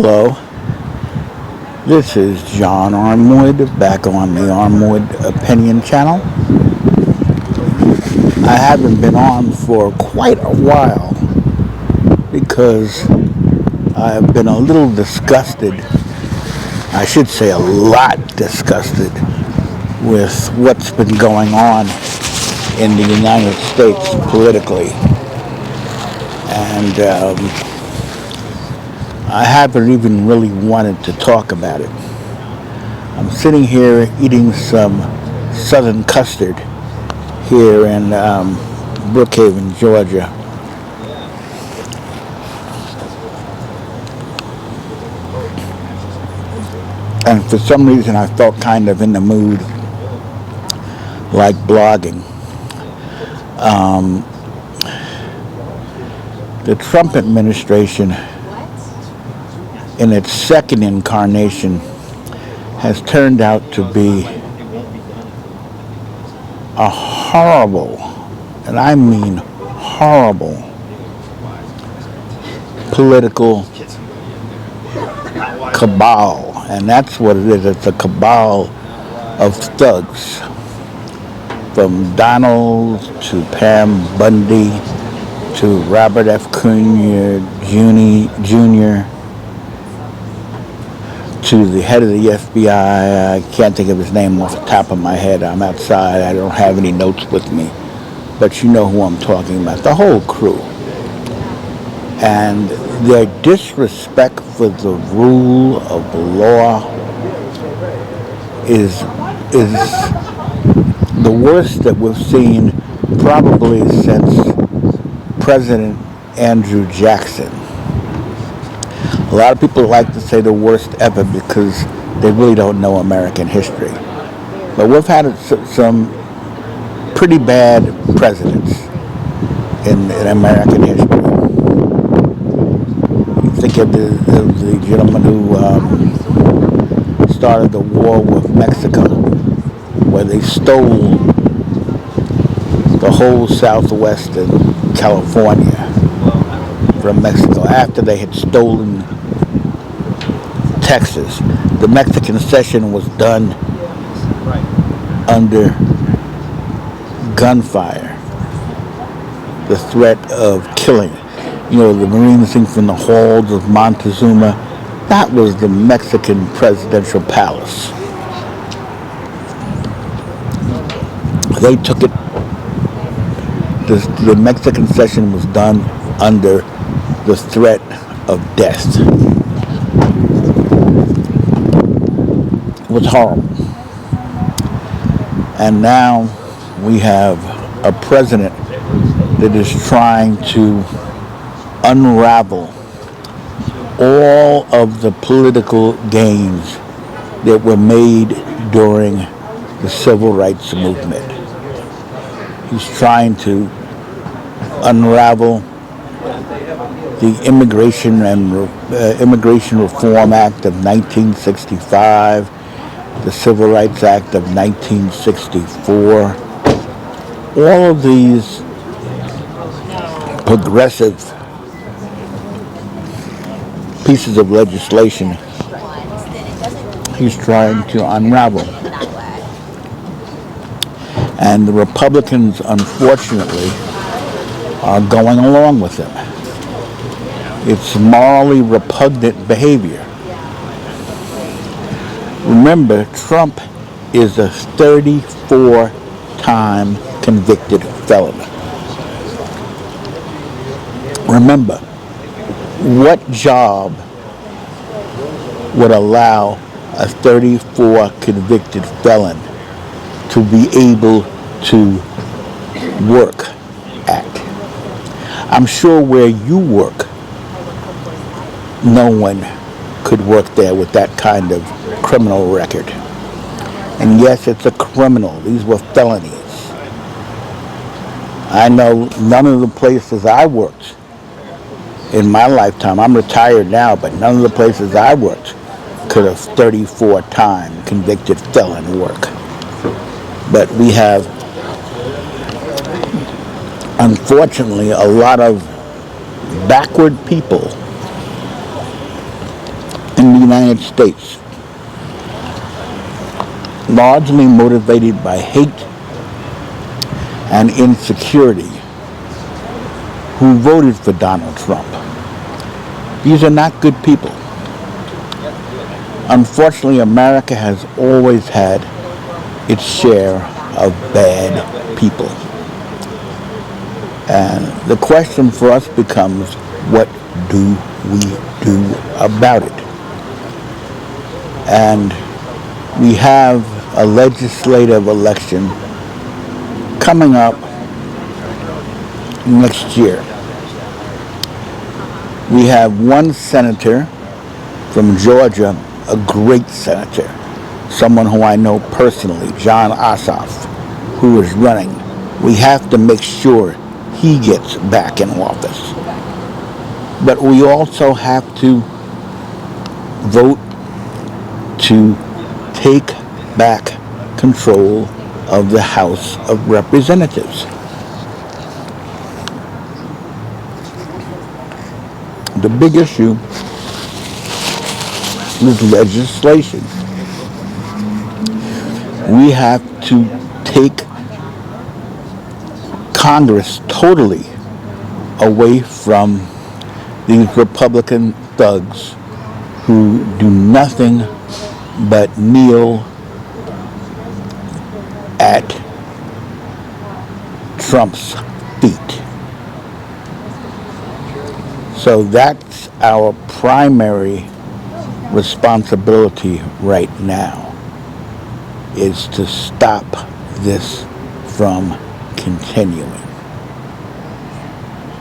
Hello, this is John Armwood back on the Armwood Opinion channel. I haven't been on for quite a while because I've been a little disgusted, I should say a lot disgusted, with what's been going on in the United States politically. And I haven't even really wanted to talk about it. I'm sitting here eating some Southern custard here in Brookhaven, Georgia. And for some reason I felt kind of in the mood like blogging. The Trump administration, in its second incarnation, has turned out to be a horrible, and I mean horrible, political cabal. And that's what it is. It's a cabal of thugs, from Donald to Pam Bundy to Robert F. Kennedy Jr. to the head of the FBI. I can't think of his name off the top of my head. I'm outside. I don't have any notes with me. But you know who I'm talking about. The whole crew. And their disrespect for the rule of law is the worst that we've seen probably since President Andrew Jackson. A lot of people like to say the worst ever because they really don't know American history. But we've had some pretty bad presidents in American history. You think of the gentleman who started the war with Mexico, where they stole the whole southwest of California from Mexico after they had stolen Texas. The Mexican cession was done under gunfire, the threat of killing. You know, the Marines think from the halls of Montezuma. That was the Mexican presidential palace. They took it. The Mexican cession was done under the threat of death. It was horrible. And now we have a president that is trying to unravel all of the political gains that were made during the civil rights movement. He's trying to unravel the Immigration Reform Act of 1965, the Civil Rights Act of 1964. All of these progressive pieces of legislation he's trying to unravel. And the Republicans, unfortunately, are going along with him. It's morally repugnant behavior. Remember, Trump is a 34-time convicted felon. Remember, what job would allow a 34 convicted felon to be able to work at? I'm sure where you work, no one could work there with that kind of criminal record. And yes, it's a criminal. These were felonies. I know none of the places I worked in my lifetime, I'm retired now, but none of the places I worked could have 34-time convicted felon work. But we have, unfortunately, a lot of backward people in the United States, largely motivated by hate and insecurity, who voted for Donald Trump. These are not good people. Unfortunately, America has always had its share of bad people. And the question for us becomes, what do we do about it? And we have a legislative election coming up next year. We have one senator from Georgia, a great senator, someone who I know personally, John Ossoff, who is running. We have to make sure he gets back in office. But we also have to vote to take back control of the House of Representatives. The big issue is legislation. We have to take Congress totally away from these Republican thugs who do nothing but kneel at Trump's feet. So that's our primary responsibility right now, is to stop this from continuing.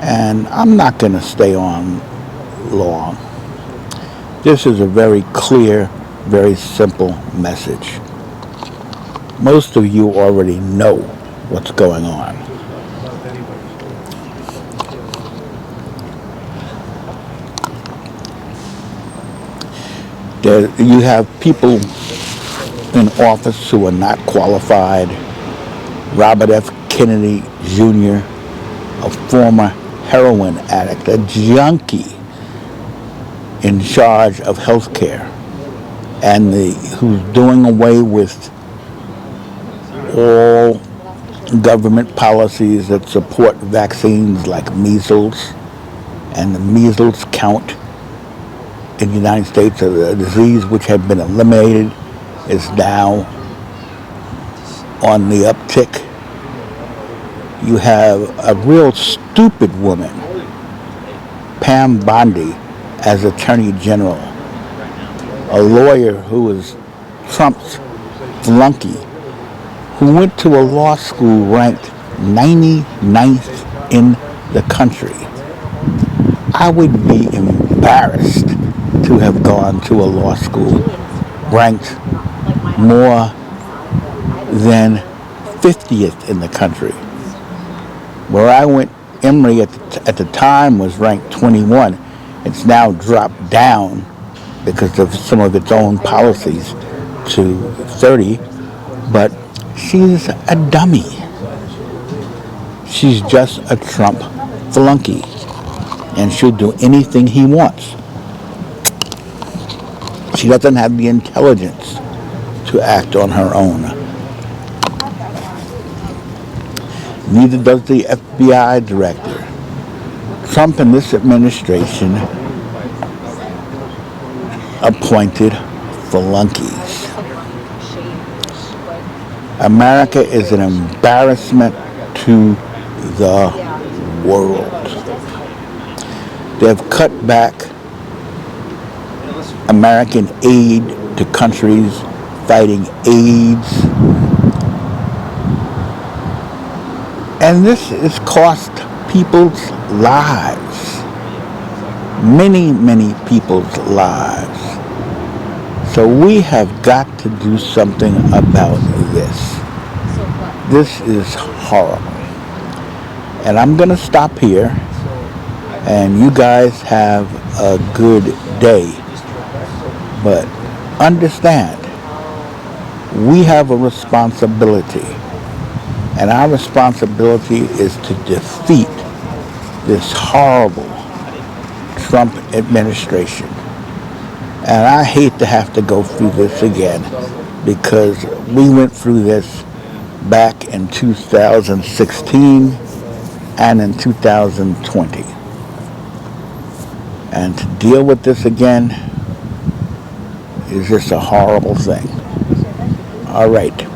And I'm not going to stay on long. This is a very clear, very simple message. Most of you already know what's going on. You have people in office who are not qualified. Robert F. Kennedy Jr., a former heroin addict, a junkie in charge of health care, and who's doing away with all government policies that support vaccines like measles, and the measles count in the United States, a disease which had been eliminated, is now on the uptick. You have a real stupid woman, Pam Bondi, as Attorney General, a lawyer who was Trump's flunky, who went to a law school ranked 99th in the country. I would be embarrassed to have gone to a law school ranked more than 50th in the country. Where I went, Emory at the time was ranked 21. It's now dropped down because of some of its own policies to 30. But she's a dummy. She's just a Trump flunky. And she'll do anything he wants. She doesn't have the intelligence to act on her own. Neither does the FBI director. Trump and this administration appointed flunkies. America is an embarrassment to the world. They've cut back American aid to countries fighting AIDS. And this has cost people's lives. Many, many people's lives. So we have got to do something about this. This is horrible. And I'm going to stop here. And you guys have a good day. But understand, we have a responsibility. And our responsibility is to defeat this horrible Trump administration. And I hate to have to go through this again because we went through this back in 2016 and in 2020. And to deal with this again is just a horrible thing. All right.